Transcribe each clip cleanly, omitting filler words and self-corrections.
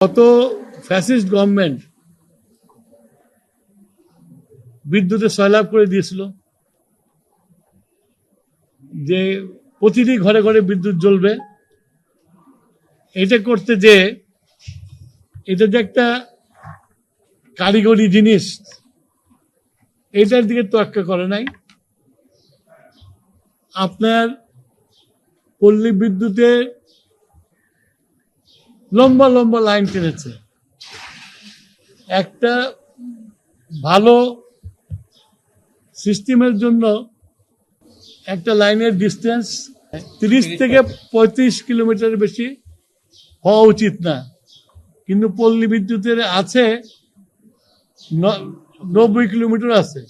কত fascist government বিদ্যুতে সয়লাভ করে দিয়েছিল, যে প্রতিটি ঘরে ঘরে বিদ্যুৎ জ্বলবে। এটা করতে যে এটা যে একটা কারিগরি জিনিস, এটার দিকে তোয়াক্কা করে নাই। আপনার পল্লী বিদ্যুতে লম্বা লম্বা লাইন টেনেছে। একটা ভালো সিস্টেমের জন্য একটা লাইনের ডিস্টেন্স 30 থেকে 35 কিলোমিটার বেশি হওয়া উচিত না, কিন্তু পল্লী বিদ্যুতের আছে 90 কিলোমিটার আছে,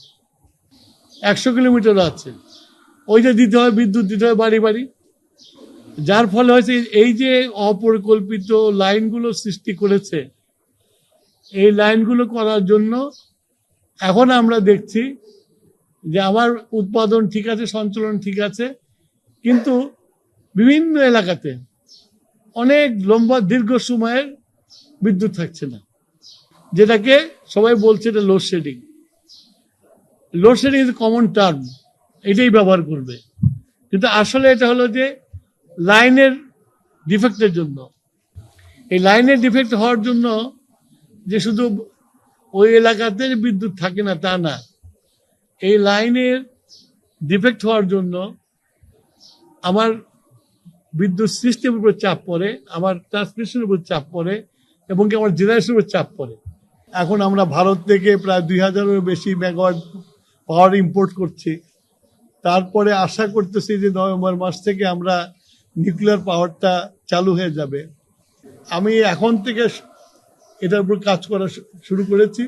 100 কিলোমিটার আছে। ওইটা দিতে হয়, বিদ্যুৎ দিতে হয় বাড়ি বাড়ি। যার ফলে হয়েছে এই যে অপরিকল্পিত লাইনগুলো সৃষ্টি করেছে, এই লাইনগুলো করার জন্য এখন আমরা দেখছি যে আমার উৎপাদন ঠিক আছে, সঞ্চালন ঠিক আছে, কিন্তু বিভিন্ন এলাকাতে অনেক লম্বা দীর্ঘ সময়ের বিদ্যুৎ থাকছে না, যেটাকে সবাই বলছে এটা load shedding. Load shedding is common term, এটাই ব্যবহার করবে, কিন্তু আসলে এটা হলো যে লাইনের ডিফেক্টের জন্য। এই লাইনের ডিফেক্ট হওয়ার জন্য যে শুধু ওই এলাকাতে বিদ্যুৎ থাকে না তা না, এই লাইনের ডিফেক্ট হওয়ার জন্য আমার বিদ্যুৎ সিস্টেমের উপর চাপ পড়ে, আমার ট্রান্সমিশনের উপর চাপ পড়ে, এবং কি আমার জেনারেশনের উপর চাপ পড়ে। এখন আমরা ভারত থেকে প্রায় 2000-এরও বেশি মেগাওয়াট পাওয়ার ইম্পোর্ট করছি। তারপরে আশা করতেছি যে নভেম্বর মাস থেকে আমরা নিউক্লিয়ার পাওয়ারটা চালু হয়ে যাবে। আমি এখন থেকে এটার উপর কাজ করা শুরু করেছি।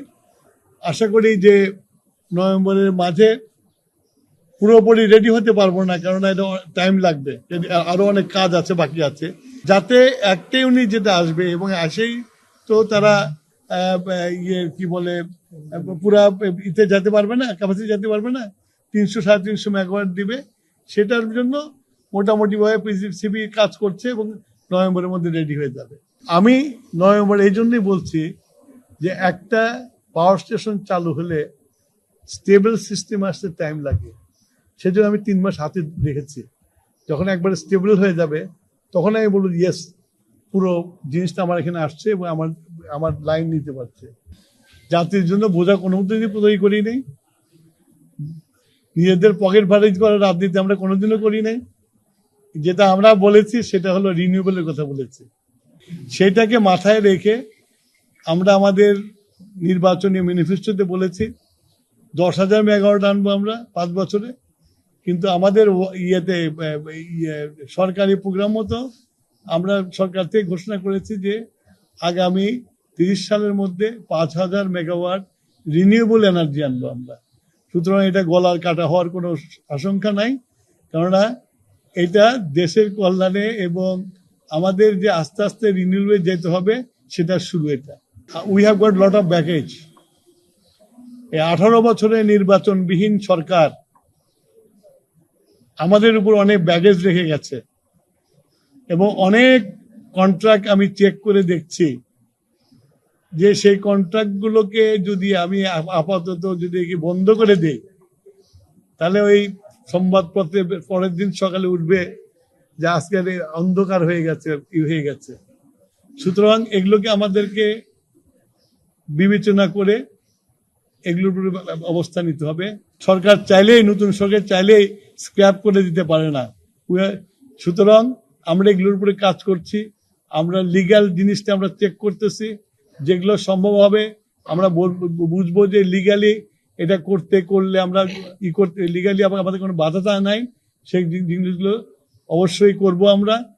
আশা করি যে নভেম্বরের মাঝে পুরোপুরি রেডি হতে পারবো না, কারণ এটা টাইম লাগবে, আরো অনেক কাজ আছে, বাকি আছে। যাতে একটা ইউনিট যেটা আসবে এবং আসেই তো তারা কি বলে পুরা ইতে যেতে পারবে না, ক্যাপাসিটি যেতে পারবে না, 300-350 মেগাওয়াট দিবে। সেটার জন্য মোটামুটি ভাবে পিসিবি কাজ করছে এবং নভেম্বরের মধ্যে রেডি হয়ে যাবে। আমি নভেম্বর এই জন্যই বলছি যে একটা পাওয়ার স্টেশন চালু হলে স্টেবল সিস্টেম আসতে টাইম লাগে, সেজন্য আমি 3 মাস হাতে রেখেছি। যখন একবার স্টেবল হয়ে যাবে তখন আমি বলবো ইয়েস, পুরো জিনিসটা আমার এখানে আসছে এবং আমার লাইন নিতে পারছে। জাতির জন্য বোঝা কোনো মতেই তৈরি করি নেই, নিজেদের পকেট ভারিজ করার রাজনীতি আমরা কোনোদিনও করি নাই। যেটা আমরা বলেছি সেটা হলো রিনিউয়েবলের কথা বলেছি। সেটাকে মাথায় রেখে আমরা আমাদের নির্বাচনী ম্যানিফেস্টোতে বলেছি 10,000 মেগাওয়াট আনবো আমরা 5 বছরে, কিন্তু আমাদের সরকারি প্রোগ্রাম মতো আমরা সরকার থেকে ঘোষণা করেছি যে আগামী 30 সালের মধ্যে 5,000 মেগাওয়াট রিনিউয়েবল এনার্জি আনবো আমরা। সুতরাং এটা গলার কাটা হওয়ার কোনো আশঙ্কা নাই, কেননা এটা দেশের কল্যাণে এবং আমাদের যে আস্তে আস্তে রিনিউয়েবল যেতে হবে সেটার শুরু এটা। We have got lot of baggage. এই 18 বছরের নির্বাচনবিহীন সরকার আমাদের উপর অনেক ব্যাগেজ রেখে গেছে, এবং অনেক কন্ট্রাক্ট আমি চেক করে দেখছি যে সেই কন্ট্রাক্টগুলোকে যদি আমি আপাতত যদি বন্ধ করে দিই, তাহলে ওই সংবাদপত্রে পরের দিন সকালে উঠবে যে আজকে অন্ধকার হয়ে গেছে। সুতরাং এগুলোকে আমাদেরকে বিবেচনা করে এগুলোর উপরে অবস্থা নিতে হবে। সরকার চাইলেই, নতুন সরকার চাইলেই স্ক্র্যাপ করে দিতে পারে না। সুতরাং আমরা এগুলোর উপরে কাজ করছি। আমরা লিগ্যাল জিনিসটা আমরা চেক করতেছি, যেগুলো সম্ভব হবে আমরা বুঝবো যে লিগ্যালি এটা করলে আমরা লিগ্যালি আমাদের কোনো বাধা নাই, সেই জিনিসগুলো অবশ্যই করব আমরা।